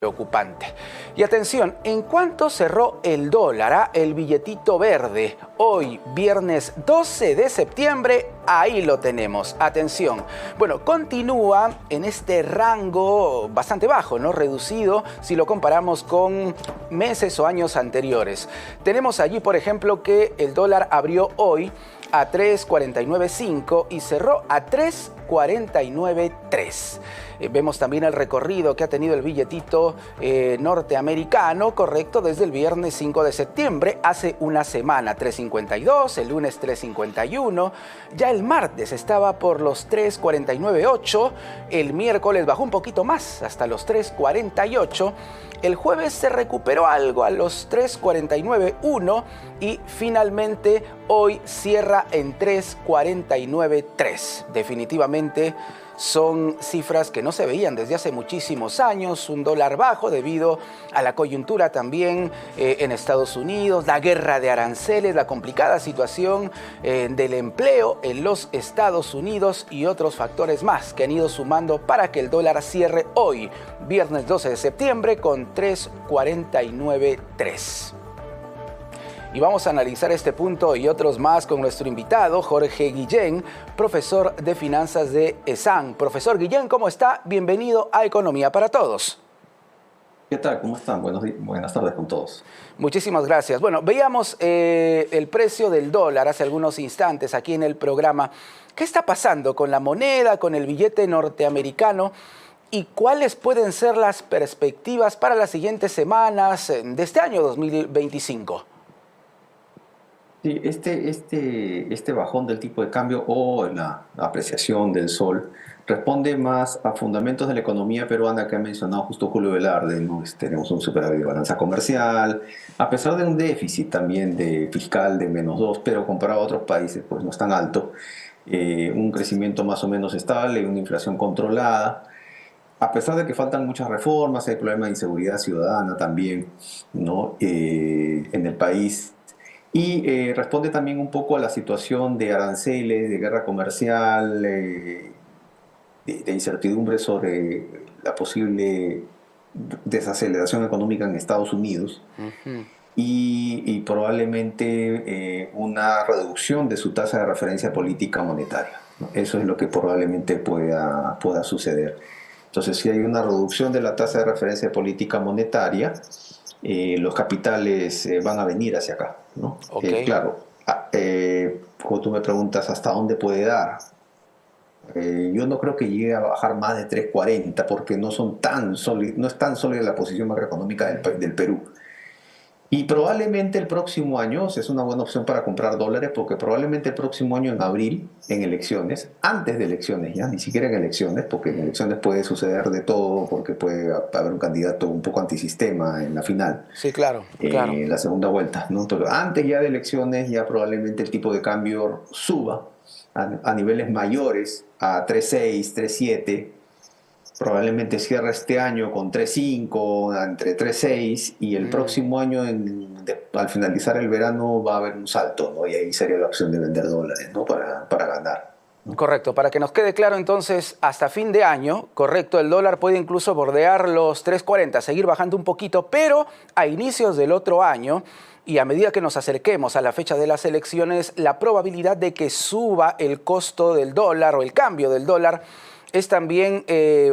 Preocupante. Y atención, ¿en cuánto cerró el dólar, el billetito verde? Hoy, viernes 12 de septiembre, ahí lo tenemos. Atención. Bueno, continúa en este rango bastante bajo, ¿no? Reducido si lo comparamos con meses o años anteriores. Tenemos allí, por ejemplo, que el dólar abrió hoy a 3.49.5 y cerró a 3.49.3. Vemos también el recorrido que ha tenido el billetito norteamericano, correcto, desde el viernes 5 de septiembre, hace una semana, 3.52, el lunes 3.51, ya el martes estaba por los 3.49.8, el miércoles bajó un poquito más, hasta los 3.48, el jueves se recuperó algo a los 3.49.1 y finalmente hoy cierra en 3.49.3. Definitivamente son cifras que no se veían desde hace muchísimos años, un dólar bajo debido a la coyuntura también en Estados Unidos, la guerra de aranceles, la complicada situación del empleo en los Estados Unidos y otros factores más que han ido sumando para que el dólar cierre hoy, viernes 12 de septiembre, con 3.49.3. Y vamos a analizar este punto y otros más con nuestro invitado, Jorge Guillén, profesor de finanzas de ESAN. Profesor Guillén, ¿cómo está? Bienvenido a Economía para Todos. ¿Qué tal? ¿Cómo están? Buenas tardes con todos. Muchísimas gracias. Bueno, veíamos el precio del dólar hace algunos instantes aquí en el programa. ¿Qué está pasando con la moneda, con el billete norteamericano? ¿Y cuáles pueden ser las perspectivas para las siguientes semanas de este año 2025? Sí, este bajón del tipo de cambio o la apreciación del sol responde más a fundamentos de la economía peruana que ha mencionado justo Julio Velarde, ¿no? Tenemos un superávit de balanza comercial, a pesar de un déficit también fiscal de -2, pero comparado a otros países pues no es tan alto, un crecimiento más o menos estable, una inflación controlada. A pesar de que faltan muchas reformas, hay problemas de inseguridad ciudadana también, ¿no? En el país. Y responde también un poco a la situación de aranceles, de guerra comercial, de incertidumbre sobre la posible desaceleración económica en Estados Unidos y probablemente una reducción de su tasa de referencia política monetaria, ¿no? Eso es lo que probablemente pueda suceder. Entonces, si hay una reducción de la tasa de referencia política monetaria, los capitales van a venir hacia acá, ¿no? Okay. Claro, como tú me preguntas hasta dónde puede dar, yo no creo que llegue a bajar más de 3.40 porque no es tan sólida la posición macroeconómica del Perú. Y probablemente el próximo año, o sea, es una buena opción para comprar dólares, porque probablemente el próximo año en abril, en elecciones, antes de elecciones ya, ni siquiera en elecciones, porque en elecciones puede suceder de todo, porque puede haber un candidato un poco antisistema en la final. Sí, claro, claro. La segunda vuelta, ¿no? Pero antes ya de elecciones, ya probablemente el tipo de cambio suba a niveles mayores, a 3.6, 3.7. Probablemente cierre este año con 3.5, entre 3.6 y el próximo año, al finalizar el verano, va a haber un salto, ¿no? Y ahí sería la opción de vender dólares, ¿no? Para ganar, ¿no? Correcto, para que nos quede claro entonces, hasta fin de año, correcto, el dólar puede incluso bordear los 3.40, seguir bajando un poquito, pero a inicios del otro año y a medida que nos acerquemos a la fecha de las elecciones, la probabilidad de que suba el costo del dólar o el cambio del dólar es también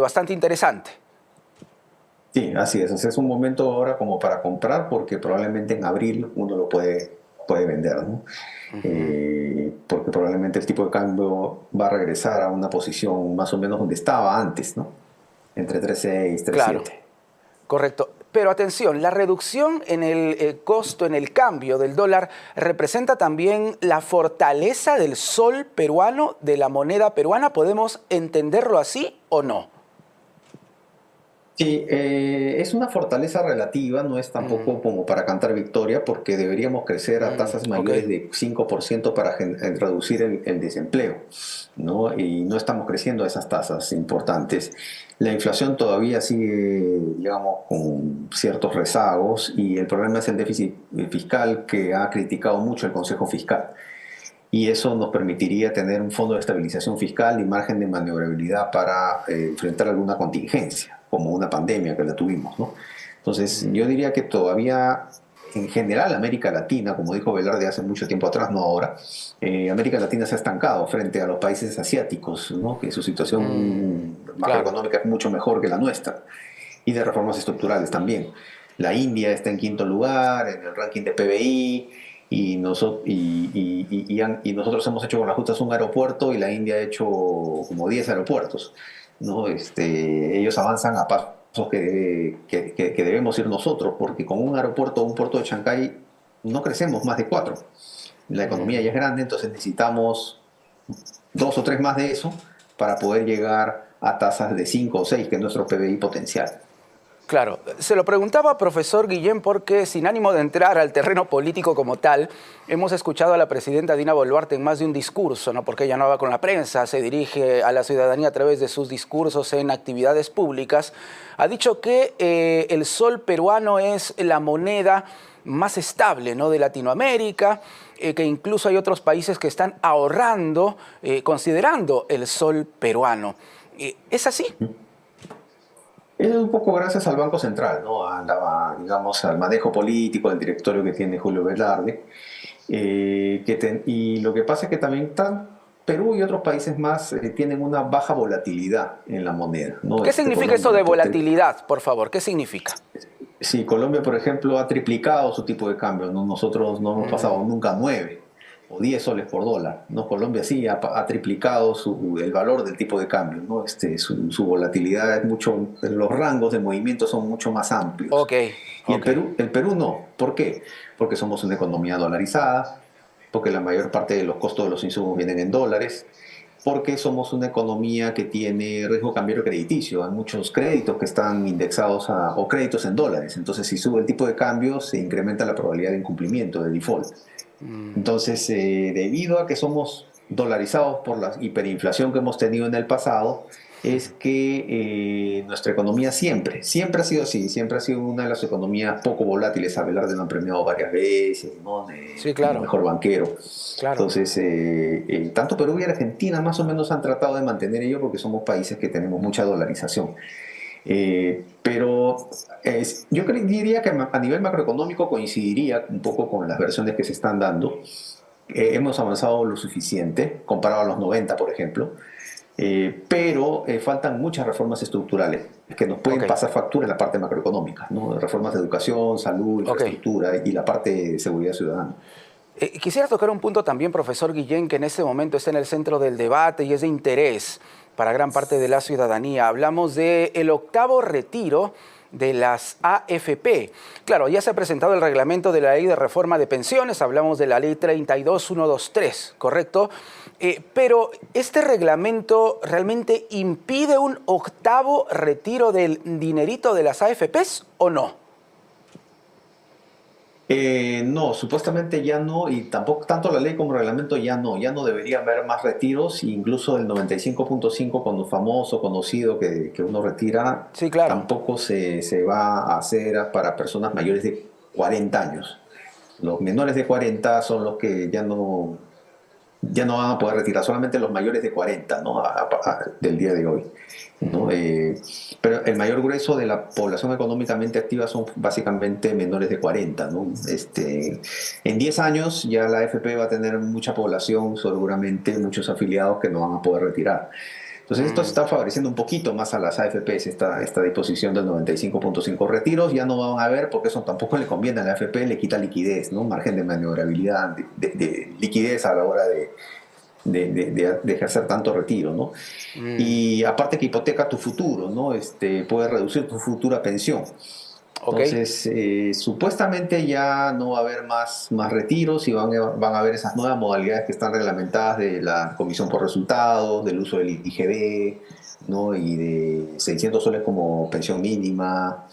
bastante interesante. Sí, así es. O sea, es un momento ahora como para comprar porque probablemente en abril uno lo puede vender, ¿no? Porque probablemente el tipo de cambio va a regresar a una posición más o menos donde estaba antes, ¿no? Entre 3.6 y 3.7. Claro, correcto. Pero atención, la reducción en el costo, en el cambio del dólar, representa también la fortaleza del sol peruano, de la moneda peruana. ¿Podemos entenderlo así o no? Sí, es una fortaleza relativa, no es tampoco como para cantar victoria, porque deberíamos crecer a tasas mayores de 5% para reducir el desempleo, ¿no? Y no estamos creciendo a esas tasas importantes. La inflación todavía sigue, digamos, con ciertos rezagos y el problema es el déficit fiscal que ha criticado mucho el Consejo Fiscal. Y eso nos permitiría tener un fondo de estabilización fiscal y margen de maniobrabilidad para enfrentar alguna contingencia, como una pandemia que la tuvimos, ¿no? Entonces, yo diría que todavía, en general, América Latina, como dijo Velarde hace mucho tiempo atrás, no ahora, América Latina se ha estancado frente a los países asiáticos, ¿no? Que su situación Claro. macroeconómica es mucho mejor que la nuestra, y de reformas estructurales también. La India está en quinto lugar en el ranking de PBI, y nosotros hemos hecho con las justas un aeropuerto y la India ha hecho como 10 aeropuertos, ¿no? Ellos avanzan a pasos que debemos ir nosotros, porque con un aeropuerto o un puerto de Chancay no crecemos más de 4. La economía ya es grande, entonces necesitamos 2 o 3 más de eso para poder llegar a tasas de 5 o 6, que es nuestro PBI potencial. Claro, se lo preguntaba, profesor Guillén, porque sin ánimo de entrar al terreno político como tal, hemos escuchado a la presidenta Dina Boluarte en más de un discurso, ¿no? Porque ella no va con la prensa, se dirige a la ciudadanía a través de sus discursos en actividades públicas. Ha dicho que el sol peruano es la moneda más estable, ¿no?, de Latinoamérica, que incluso hay otros países que están ahorrando, considerando el sol peruano. ¿Es así? Es un poco gracias al Banco Central, ¿no? Digamos, al manejo político, al directorio que tiene Julio Velarde. Y lo que pasa es que también Perú y otros países más tienen una baja volatilidad en la moneda, ¿no? ¿Qué significa eso Colombia, de volatilidad, por favor? ¿Qué significa? sí, Colombia, por ejemplo, ha triplicado su tipo de cambio, ¿no? Nosotros no hemos pasado nunca 9 o 10 soles por dólar, ¿no? Colombia sí ha triplicado el valor del tipo de cambio, ¿no? Su volatilidad es mucho, los rangos de movimiento son mucho más amplios. Ok, Y ok. El Perú no. ¿Por qué? Porque somos una economía dolarizada, porque la mayor parte de los costos de los insumos vienen en dólares, porque somos una economía que tiene riesgo cambiario crediticio. Hay muchos créditos que están indexados o créditos en dólares. Entonces, si sube el tipo de cambio, se incrementa la probabilidad de incumplimiento, de default. Entonces, debido a que somos dolarizados por la hiperinflación que hemos tenido en el pasado, es que nuestra economía siempre ha sido así, siempre ha sido una de las economías poco volátiles. Abelarde lo han premiado varias veces, ¿no? Sí, Como claro, mejor banquero. claro. Entonces, tanto Perú y Argentina más o menos han tratado de mantener ello porque somos países que tenemos mucha dolarización. Pero diría que a nivel macroeconómico coincidiría un poco con las versiones que se están dando. Hemos avanzado lo suficiente, comparado a los 90, por ejemplo, pero faltan muchas reformas estructurales que nos pueden Ok, pasar factura en la parte macroeconómica, ¿no? Reformas de educación, salud, ok. infraestructura y la parte de seguridad ciudadana. Quisiera tocar un punto también, profesor Guillén, que en este momento está en el centro del debate y es de interés para gran parte de la ciudadanía. Hablamos del octavo retiro de las AFP. Claro, ya se ha presentado el reglamento de la Ley de Reforma de Pensiones, hablamos de la Ley 32123, ¿correcto? Pero ¿este reglamento realmente impide un octavo retiro del dinerito de las AFPs o no? No, supuestamente ya no, y tampoco tanto la ley como el reglamento ya no debería haber más retiros, incluso el 95.5 cuando famoso, conocido que uno retira, Sí, claro. tampoco se va a hacer para personas mayores de 40 años. Los menores de 40 son los que ya no van a poder retirar, solamente los mayores de 40, ¿no? Del día de hoy, ¿no? Pero el mayor grueso de la población económicamente activa son básicamente menores de 40, ¿no? En 10 años ya la AFP va a tener mucha población, seguramente muchos afiliados que no van a poder retirar. Entonces esto está favoreciendo un poquito más a las AFPs, esta disposición del 95.5 retiros. Ya no van a ver porque eso tampoco le conviene a la AFP, le quita liquidez, ¿no? Margen de maniobrabilidad, de liquidez a la hora de ejercer tanto retiro, ¿no? Y aparte que hipoteca tu futuro, ¿no? Puede reducir tu futura pensión. Ok. Entonces, supuestamente ya no va a haber más retiros y van a haber esas nuevas modalidades que están reglamentadas de la comisión por resultados, del uso del IGB, ¿no? Y de 600 soles como pensión mínima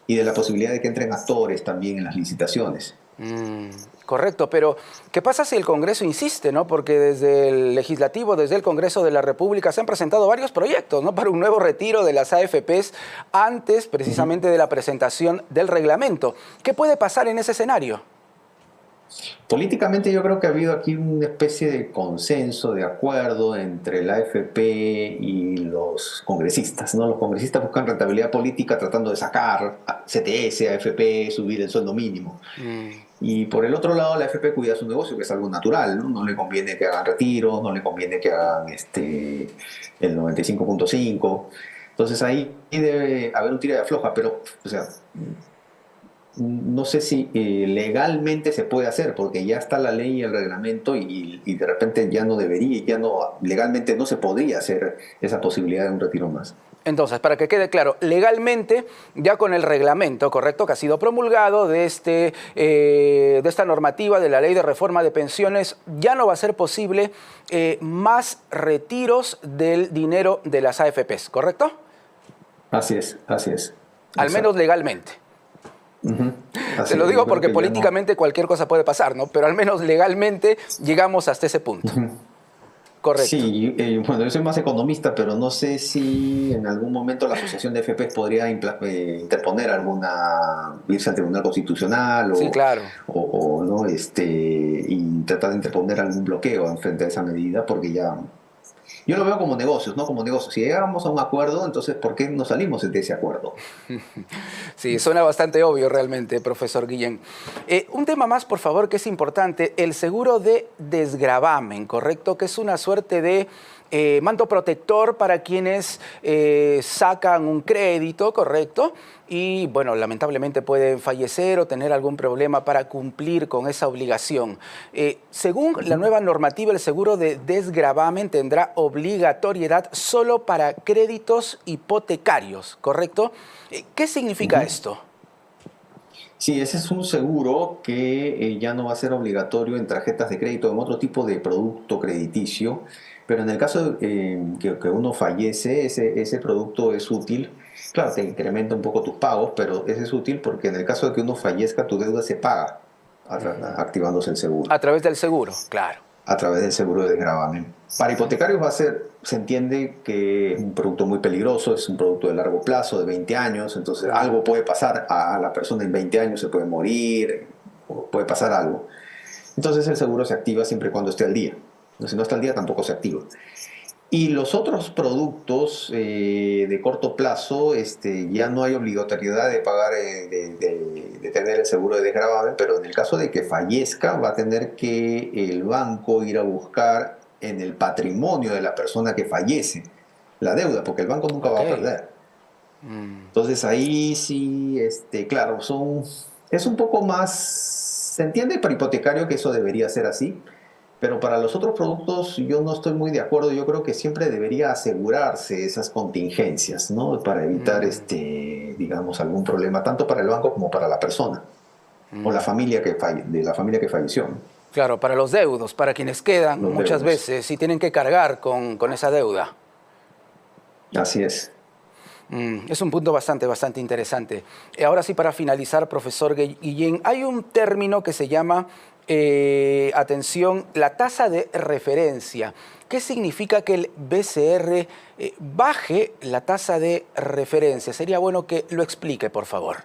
y de la posibilidad de que entren actores también en las licitaciones. Correcto, pero ¿qué pasa si el Congreso insiste, ¿no? Porque desde el Legislativo, desde el Congreso de la República se han presentado varios proyectos, ¿no?, para un nuevo retiro de las AFPs antes precisamente de la presentación del reglamento. ¿Qué puede pasar en ese escenario? Políticamente yo creo que ha habido aquí una especie de consenso, de acuerdo entre la AFP y los congresistas, ¿no? Los congresistas buscan rentabilidad política tratando de sacar a CTS, AFP, subir el sueldo mínimo. Mm. Y por el otro lado, la AFP cuida su negocio, que es algo natural, ¿no? No le conviene que hagan retiros, no le conviene que hagan el 95.5. Entonces ahí debe haber un tira de afloja, pero, o sea, no sé si legalmente se puede hacer, porque ya está la ley y el reglamento y de repente ya no debería, ya no, legalmente no se podría hacer esa posibilidad de un retiro más. Entonces, para que quede claro, legalmente, ya con el reglamento, correcto, que ha sido promulgado de esta normativa de la Ley de Reforma de Pensiones, ya no va a ser posible más retiros del dinero de las AFPs, ¿correcto? Así es, Al menos exacto. legalmente. Ujú. Te Así lo es, digo yo creo porque que ya no. políticamente cualquier cosa puede pasar, ¿no? Pero al menos legalmente llegamos hasta ese punto. Ujú. Correcto. Sí, bueno, yo soy más economista, pero no sé si en algún momento la Asociación de FPs podría interponer irse al Tribunal Constitucional Sí, claro. ¿no? Y tratar de interponer algún bloqueo en frente a esa medida, porque ya, yo lo veo como negocios, ¿no? Como negocios. Si llegamos a un acuerdo, entonces, ¿por qué no salimos de ese acuerdo? Sí, suena bastante obvio realmente, profesor Guillén. Un tema más, por favor, que es importante, el seguro de desgravamen, ¿correcto? Que es una suerte de manto protector para quienes sacan un crédito, ¿correcto? Y, bueno, lamentablemente pueden fallecer o tener algún problema para cumplir con esa obligación. Según la nueva normativa, el seguro de desgravamen tendrá obligatoriedad solo para créditos hipotecarios, ¿correcto? ¿Qué significa Ujú. esto? Sí, ese es un seguro que ya no va a ser obligatorio en tarjetas de crédito o en otro tipo de producto crediticio, pero en el caso que uno fallece, ese producto es útil. Claro, te incrementa un poco tus pagos, pero ese es útil porque en el caso de que uno fallezca, tu deuda se paga activándose el seguro A través del seguro, claro. a través del seguro de desgravamen. Para hipotecarios se entiende que es un producto muy peligroso, es un producto de largo plazo, de 20 años, entonces algo puede pasar a la persona en 20 años, se puede morir, o puede pasar algo. Entonces el seguro se activa siempre y cuando esté al día. Si no está al día, tampoco se activa. Y los otros productos de corto plazo, ya no hay obligatoriedad de pagar, de tener el seguro de desgravamen, pero en el caso de que fallezca, va a tener que el banco ir a buscar en el patrimonio de la persona que fallece la deuda, porque el banco nunca Ok. va a perder. Mm. Entonces ahí sí, claro, es un poco más, se entiende para hipotecario que eso debería ser así, pero para los otros productos yo no estoy muy de acuerdo. Yo creo que siempre debería asegurarse esas contingencias, ¿no? Para evitar, Mm. digamos, algún problema, tanto para el banco como para la persona o la Mm. familia de la familia que falleció, ¿no? Claro, para los deudos, para quienes quedan Los muchas deudos. veces y tienen que cargar con esa deuda. Así es. Es un punto bastante interesante. Ahora sí, para finalizar, profesor Guillén, hay un término que se llama, atención, la tasa de referencia. ¿Qué significa que el BCR baje la tasa de referencia? Sería bueno que lo explique, por favor.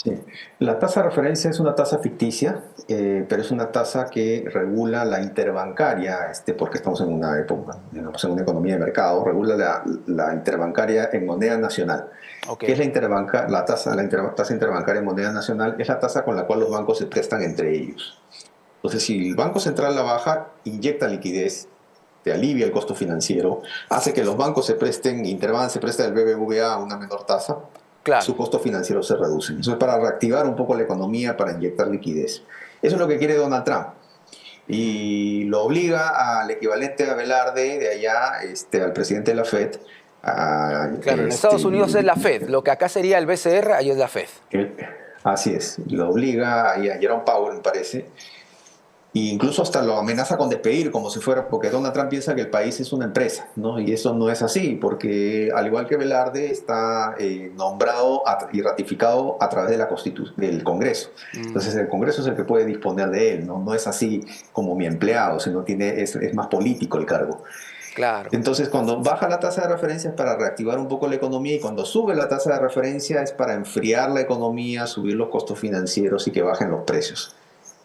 Sí. La tasa de referencia es una tasa ficticia, pero es una tasa que regula la interbancaria, porque estamos en una época, digamos, en una economía de mercado, regula la interbancaria en moneda nacional. Ok, ¿Qué es la tasa interbancaria en moneda nacional? Es la tasa con la cual los bancos se prestan entre ellos. Entonces, si el Banco Central la baja, inyecta liquidez, te alivia el costo financiero, hace que los bancos se presten, Interbank se presta del BBVA a una menor tasa, claro. su costo financiero se reduce. Eso es para reactivar un poco la economía, para inyectar liquidez. Eso es lo que quiere Donald Trump. Y lo obliga al equivalente a Velarde, de allá, al presidente de la Fed, a, Claro, en Estados Unidos es la Fed. Lo que acá sería el BCR, ahí es la Fed. así es, lo obliga a Jerome Powell, me parece, e incluso hasta lo amenaza con despedir, como si fuera, porque Donald Trump piensa que el país es una empresa, ¿no? Y eso no es así, porque al igual que Velarde está nombrado y ratificado a través de del Congreso. Mm, Entonces el Congreso es el que puede disponer de él, ¿no? No es así como mi empleado, sino es más político el cargo. claro. Entonces, cuando baja la tasa de referencia es para reactivar un poco la economía y cuando sube la tasa de referencia es para enfriar la economía, subir los costos financieros y que bajen los precios.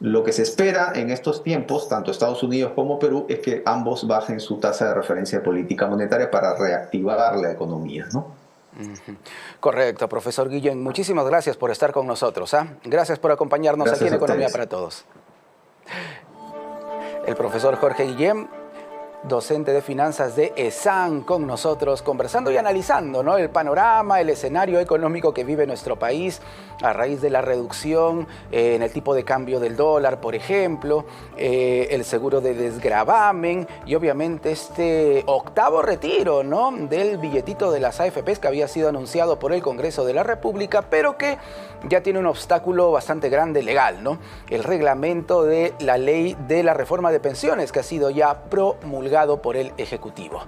Lo que se espera en estos tiempos, tanto Estados Unidos como Perú, es que ambos bajen su tasa de referencia de política monetaria para reactivar la economía, ¿no? Ujú. Correcto, profesor Guillén. Muchísimas gracias por estar con nosotros. Gracias por acompañarnos aquí Gracias en a Economía ustedes. para Todos. El profesor Jorge Guillén, docente de finanzas de ESAN, con nosotros, conversando y analizando, ¿no?, el panorama, el escenario económico que vive nuestro país a raíz de la reducción en el tipo de cambio del dólar, por ejemplo, el seguro de desgravamen y obviamente este octavo retiro, ¿no?, del billetito de las AFPs que había sido anunciado por el Congreso de la República, pero que ya tiene un obstáculo bastante grande legal, ¿no? El reglamento de la ley de la reforma de pensiones que ha sido ya promulgado por el Ejecutivo.